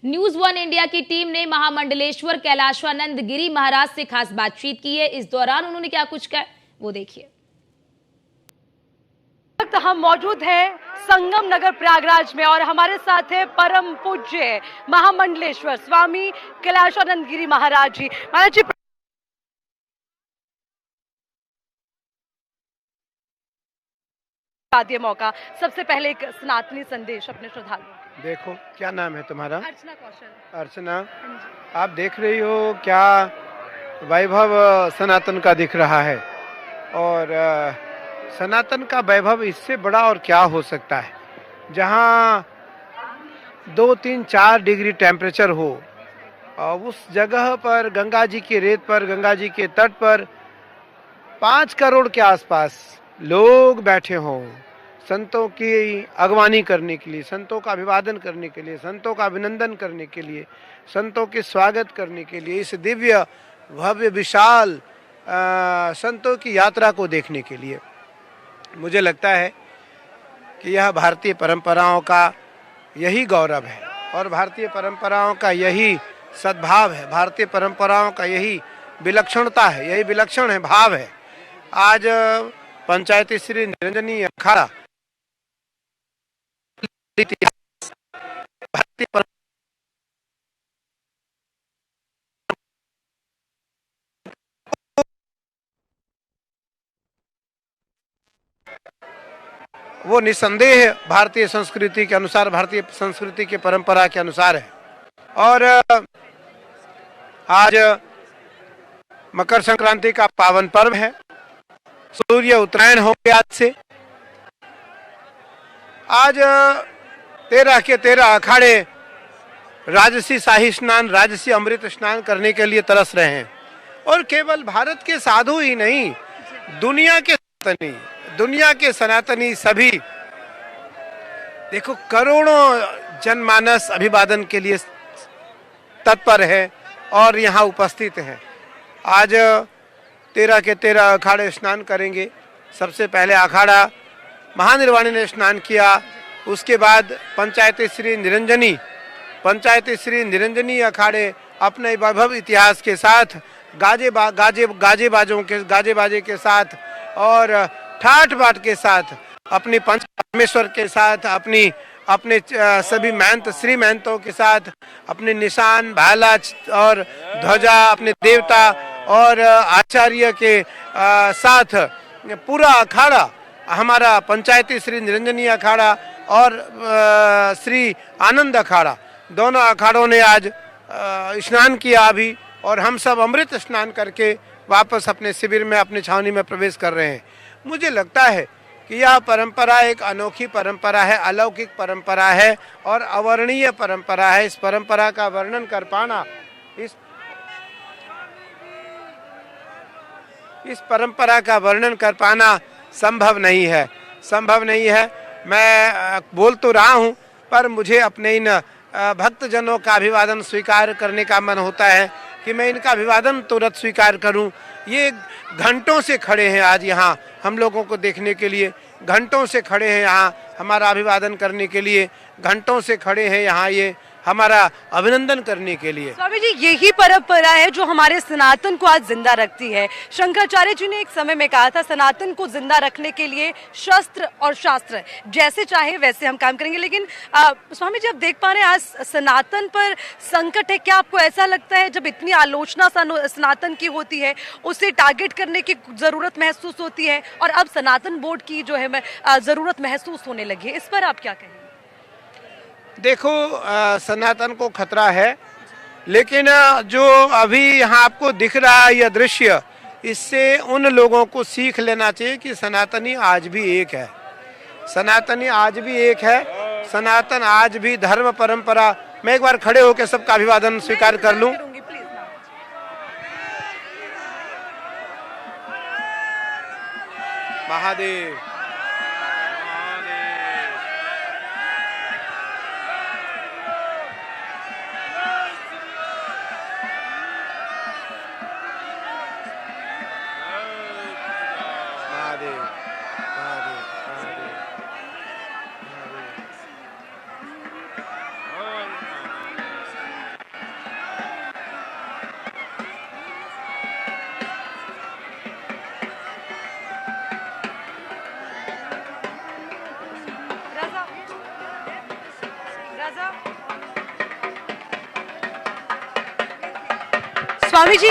News one India की team ने महामंडलेश्वर कैलाशानंद गिरी महाराज से खास बातचीत की है। इस दौरान उन्होंने क्या कुछ कहा वो देखिए। हम मौजूद हैं संगम नगर प्रयागराज में और हमारे साथ है परम पूज्य महामंडलेश्वर स्वामी कैलाशानंद गिरी महाराज जी। महाराज जी, दिए मौका, सबसे पहले एक सनातनी संदेश अपने श्रद्धालुओं। देखो, क्या नाम है तुम्हारा? अर्चना कौशल। अर्चना, आप देख रही हो क्या वैभव सनातन का दिख रहा है। और सनातन का वैभव इससे बड़ा और क्या हो सकता है, जहाँ 2, 3, 4 डिग्री टेम्परेचर हो, उस जगह पर गंगा जी की रेत पर, गंगा जी के तट पर 5 करोड़ के आसपास लोग बैठे हों, संतों की अगवानी करने के लिए, संतों का अभिवादन करने के लिए, संतों का अभिनंदन करने के लिए, संतों के स्वागत करने के लिए, इस दिव्य भव्य विशाल संतों की यात्रा को देखने के लिए। मुझे लगता है कि यह भारतीय परंपराओं का यही गौरव है और भारतीय परंपराओं का यही सद्भाव है, भारतीय परंपराओं का यही विलक्षणता है, यही विलक्षण है भाव है। आज पंचायती श्री निरंजनी अखाड़ा भारतीय वो निसंदेह भारतीय संस्कृति के अनुसार, भारतीय संस्कृति के परंपरा के अनुसार है। और आज मकर संक्रांति का पावन पर्व है, सूर्य उत्तरायण हो गया आज से। आज 13 के 13 अखाड़े राजसी शाही स्नान, राजसी अमृत स्नान करने के लिए तरस रहे हैं। और केवल भारत के साधु ही नहीं, दुनिया के सनातनी सभी, देखो, करोड़ों जनमानस अभिवादन के लिए तत्पर है और यहाँ उपस्थित है। आज 13 के 13 अखाड़े स्नान करेंगे। सबसे पहले अखाड़ा महानिर्वाणी ने स्नान किया, उसके बाद पंचायती श्री निरंजनी अखाड़े अपने वैभव इतिहास के साथ गाजे बाजे के साथ और ठाठ बाट के साथ, अपनी पंच परमेश्वर के साथ, अपने सभी महंत श्री महंतों के साथ, अपने निशान, भाला और ध्वजा, अपने देवता और आचार्य के साथ पूरा अखाड़ा, हमारा पंचायती श्री निरंजनी अखाड़ा और श्री आनंद अखाड़ा, दोनों अखाड़ों ने आज स्नान किया अभी। और हम सब अमृत स्नान करके वापस अपने शिविर में, अपने छावनी में प्रवेश कर रहे हैं। मुझे लगता है कि यह परंपरा एक अनोखी परंपरा है, अलौकिक परंपरा है और अवर्णीय परंपरा है। इस परंपरा का वर्णन कर पाना, इस परंपरा का वर्णन कर पाना संभव नहीं है। मैं बोल तो रहा हूँ, पर मुझे अपने इन भक्तजनों का अभिवादन स्वीकार करने का मन होता है कि मैं इनका अभिवादन तुरंत स्वीकार करूं। ये घंटों से खड़े हैं आज यहाँ हम लोगों को देखने के लिए, घंटों से खड़े हैं यहाँ हमारा अभिवादन करने के लिए, घंटों से खड़े हैं यहाँ ये हमारा अभिनंदन करने के लिए। स्वामी जी, यही परंपरा है जो हमारे सनातन को आज जिंदा रखती है। शंकराचार्य जी ने एक समय में कहा था, सनातन को जिंदा रखने के लिए शस्त्र और शास्त्र जैसे चाहे वैसे हम काम करेंगे। लेकिन स्वामी जी, आप देख पा रहे हैं आज सनातन पर संकट है। क्या आपको ऐसा लगता है, जब इतनी आलोचना सनातन की होती है, उसे टारगेट करने की जरूरत महसूस होती है और अब सनातन बोर्ड की जो है जरूरत महसूस होने लगी है, इस पर आप क्या कहेंगे? देखो, सनातन को खतरा है, लेकिन जो अभी यहाँ आपको दिख रहा है यह दृश्य, इससे उन लोगों को सीख लेना चाहिए कि सनातनी आज भी एक है, सनातनी आज भी एक है, सनातन आज भी धर्म परंपरा। मैं एक बार खड़े होकर सबका अभिवादन स्वीकार कर लूं। महादेव स्वामी जी,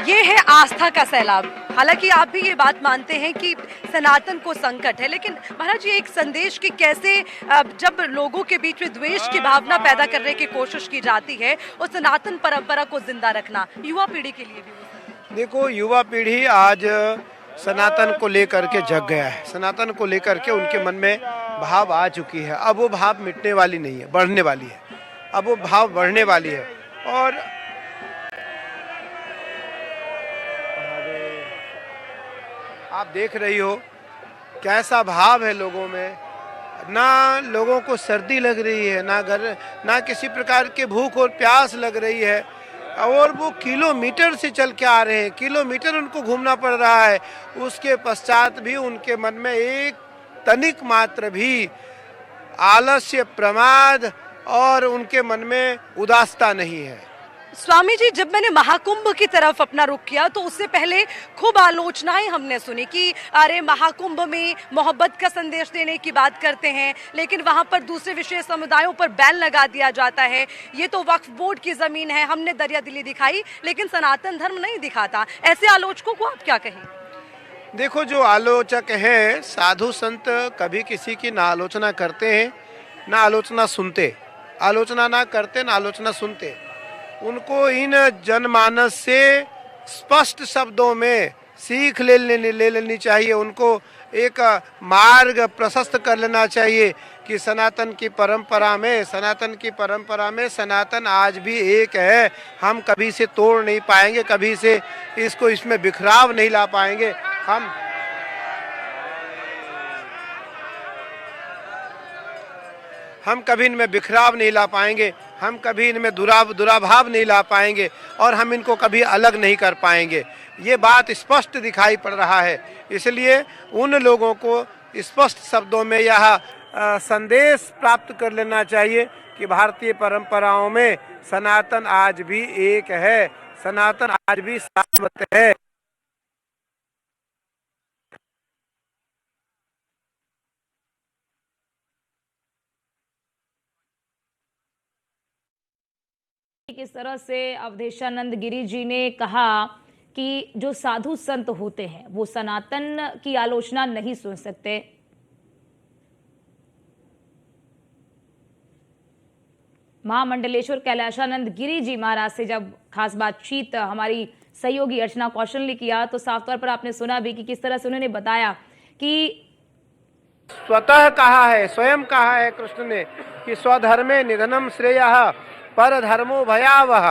ये है आस्था का सैलाब। हालांकि आप भी ये बात मानते हैं कि सनातन को संकट है, लेकिन महाराज जी एक संदेश कि कैसे जब लोगों के बीच में द्वेष की भावना पैदा करने की कोशिश की जाती है और सनातन परंपरा को जिंदा रखना युवा पीढ़ी के लिए भी वो संदेश। देखो, युवा पीढ़ी आज सनातन को लेकर के जग गया है। सनातन को लेकर के उनके मन में भाव आ चुकी है। अब वो भाव मिटने वाली नहीं है, बढ़ने वाली है। अब वो भाव बढ़ने वाली है। और आप देख रही हो कैसा भाव है लोगों में। ना लोगों को सर्दी लग रही है, ना किसी प्रकार के भूख और प्यास लग रही है, और वो किलोमीटर से चल के आ रहे हैं। किलोमीटर उनको घूमना पड़ रहा है। उसके पश्चात भी उनके मन में एक तनिक मात्र भी आलस्य, प्रमाद और उनके मन में उदासता नहीं है। स्वामी जी, जब मैंने महाकुंभ की तरफ अपना रुख किया तो उससे पहले खूब आलोचनाएं हमने सुनी कि अरे महाकुंभ में मोहब्बत का संदेश देने की बात करते हैं, लेकिन वहां पर दूसरे विशेष समुदायों पर बैन लगा दिया जाता है। ये तो वक्फ बोर्ड की जमीन है, हमने दरिया दिली दिखाई लेकिन सनातन धर्म नहीं दिखाता। ऐसे आलोचकों को आप क्या कहें? देखो, जो आलोचक हैं, साधु संत कभी किसी की ना आलोचना करते हैं ना आलोचना सुनते। आलोचना ना करते ना आलोचना सुनते। उनको इन जनमानस से स्पष्ट शब्दों में सीख ले लेनी चाहिए। उनको एक मार्ग प्रशस्त कर लेना चाहिए कि सनातन की परंपरा में सनातन आज भी एक है। हम कभी से तोड़ नहीं पाएंगे, कभी से इसमें बिखराव नहीं ला पाएंगे। हम कभी इनमें बिखराव नहीं ला पाएंगे, हम कभी इनमें दुराभाव नहीं ला पाएंगे, और हम इनको कभी अलग नहीं कर पाएंगे। ये बात स्पष्ट दिखाई पड़ रहा है। इसलिए उन लोगों को स्पष्ट शब्दों में यह संदेश प्राप्त कर लेना चाहिए कि भारतीय परंपराओं में सनातन आज भी एक है, सनातन आज भी शाश्वत है। किस तरह से अवधेशानंद गिरी जी ने कहा कि जो साधु संत होते हैं वो सनातन की आलोचना नहीं सुन सकते। महामंडलेश्वर कैलाशानंद गिरी जी महाराज से जब खास बातचीत हमारी सहयोगी अर्चना कौशल ने किया तो साफ तौर पर आपने सुना भी कि किस तरह से उन्होंने बताया कि स्वतः कहा है, स्वयं कहा है कृष्ण ने कि स्वधर्मे निधनम श्रेयः पर धर्मो भयावह।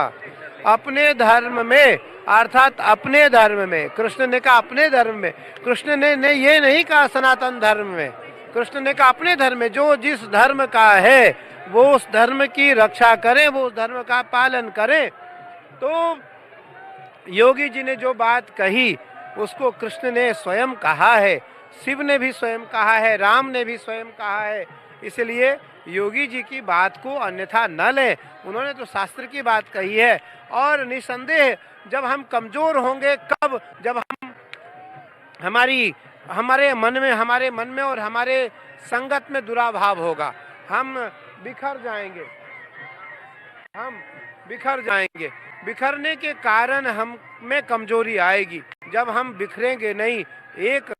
अपने धर्म में, अर्थात अपने धर्म में, कृष्ण ने कहा अपने धर्म में। कृष्ण ने ये नहीं कहा सनातन धर्म में। कृष्ण ने कहा अपने धर्म में। जो जिस धर्म का है वो उस धर्म की रक्षा करें, वो उस धर्म का पालन करें। तो योगी जी ने जो बात कही उसको कृष्ण ने स्वयं कहा है, शिव ने भी स्वयं कहा है, राम ने भी स्वयं कहा है। इसलिए योगी जी की बात को अन्यथा न लें। उन्होंने तो शास्त्र की बात कही है। और निसंदेह जब हम कमजोर होंगे, कब? जब हमारे मन में और हमारे संगत में दुराभाव होगा, हम बिखर जाएंगे। बिखरने के कारण हम में कमजोरी आएगी। जब हम बिखरेंगे नहीं, एक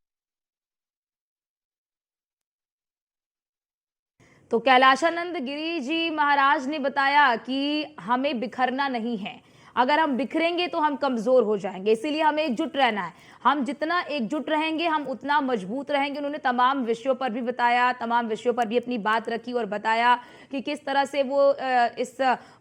तो कैलाशानंद गिरी जी महाराज ने बताया कि हमें बिखरना नहीं है। अगर हम बिखरेंगे तो हम कमजोर हो जाएंगे, इसीलिए हमें एकजुट रहना है। हम जितना एकजुट रहेंगे हम उतना मजबूत रहेंगे। उन्होंने तमाम विषयों पर भी बताया, तमाम विषयों पर भी अपनी बात रखी और बताया कि किस तरह से वो इस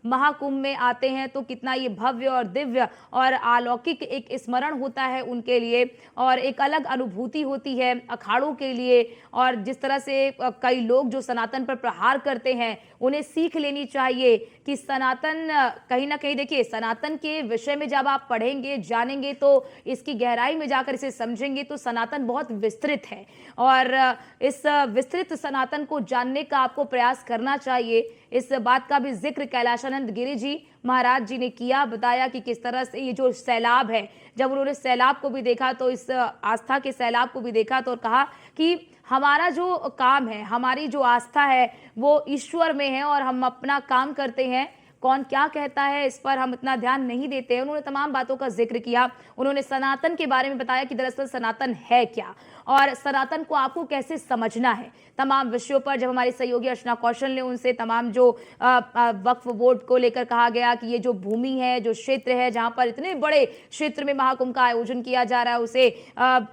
महाकुंभ में आते हैं तो कितना ये भव्य और दिव्य और अलौकिक एक स्मरण होता है उनके लिए, और एक अलग अनुभूति होती है अखाड़ों के लिए। और जिस तरह से कई लोग जो सनातन पर प्रहार करते हैं उन्हें सीख लेनी चाहिए कि सनातन कहीं ना कहीं, देखिए सनातन के विषय में जब आप पढ़ेंगे, जानेंगे, तो इसकी गहराई में जाकर इसे समझेंगे तो सनातन बहुत विस्तृत है, और इस विस्तृत सनातन को जानने का आपको प्रयास करना चाहिए। इस बात का भी जिक्र कैलाशानंद गिरी जी महाराज जी ने किया, बताया कि किस तरह से ये जो सैलाब है, जब उन्होंने सैलाब को भी देखा तो इस आस्था के सैलाब को भी देखा तो कहा कि हमारा जो काम है, हमारी जो आस्था है वो ईश्वर में है और हम अपना काम करते हैं कौन क्या कहता है इस पर हम इतना ध्यान नहीं देते हैं। उन्होंने तमाम बातों का जिक्र किया। उन्होंने सनातन के बारे में बताया कि दरअसल सनातन है क्या और सनातन को आपको कैसे समझना है। तमाम विषयों पर जब हमारी सहयोगी अर्चना कौशल ने उनसे तमाम जो वक्फ बोर्ड को लेकर कहा गया कि ये जो भूमि है, जो क्षेत्र है जहां पर इतने बड़े क्षेत्र में महाकुंभ का आयोजन किया जा रहा है, उसे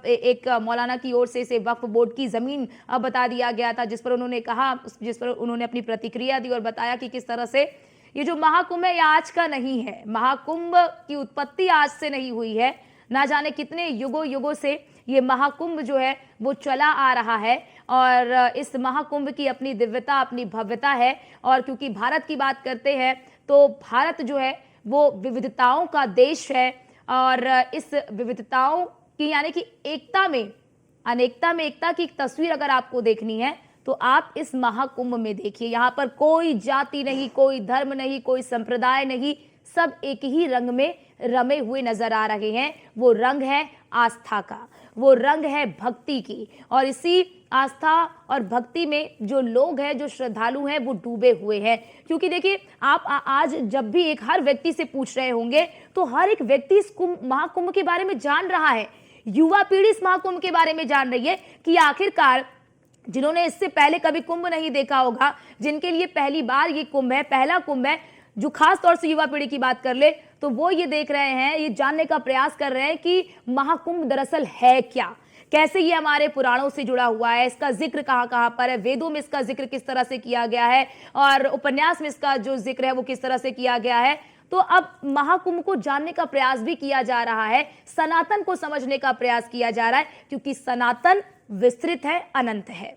एक मौलाना की ओर से इसे वक्फ बोर्ड की जमीन बता दिया गया था, जिस पर उन्होंने अपनी प्रतिक्रिया दी और बताया कि किस तरह से ये जो महाकुंभ है ये आज का नहीं है। महाकुंभ की उत्पत्ति आज से नहीं हुई है, ना जाने कितने युगों युगों से ये महाकुंभ जो है वो चला आ रहा है और इस महाकुंभ की अपनी दिव्यता, अपनी भव्यता है। और क्योंकि भारत की बात करते हैं तो भारत जो है वो विविधताओं का देश है और इस विविधताओं की यानी कि एकता में अनेकता में एकता की एक तस्वीर अगर आपको देखनी है तो आप इस महाकुंभ में देखिए। यहाँ पर कोई जाति नहीं, कोई धर्म नहीं, कोई संप्रदाय नहीं, सब एक ही रंग में रमे हुए नजर आ रहे हैं। वो रंग है आस्था का, वो रंग है भक्ति की और इसी आस्था और भक्ति में जो लोग हैं, जो श्रद्धालु हैं, वो डूबे हुए हैं। क्योंकि देखिए आप आज जब भी एक हर व्यक्ति से पूछ रहे होंगे तो हर एक व्यक्ति इस महाकुंभ के बारे में जान रहा है। युवा पीढ़ी इस महाकुंभ के बारे में जान रही है कि आखिरकार जिन्होंने इससे पहले कभी कुंभ नहीं देखा होगा, जिनके लिए पहली बार ये कुंभ है, पहला कुंभ है, जो खास तौर से युवा पीढ़ी की बात कर ले तो वो ये देख रहे हैं, ये जानने का प्रयास कर रहे हैं कि महाकुंभ दरअसल है क्या, कैसे ये हमारे पुराणों से जुड़ा हुआ है, इसका जिक्र कहाँ कहाँ पर है, वेदों में इसका जिक्र किस तरह से किया गया है और उपन्यास में इसका जो जिक्र है वो किस तरह से किया गया है। तो अब महाकुंभ को जानने का प्रयास भी किया जा रहा है, सनातन को समझने का प्रयास किया जा रहा है, क्योंकि सनातन विस्तृत है, अनंत है।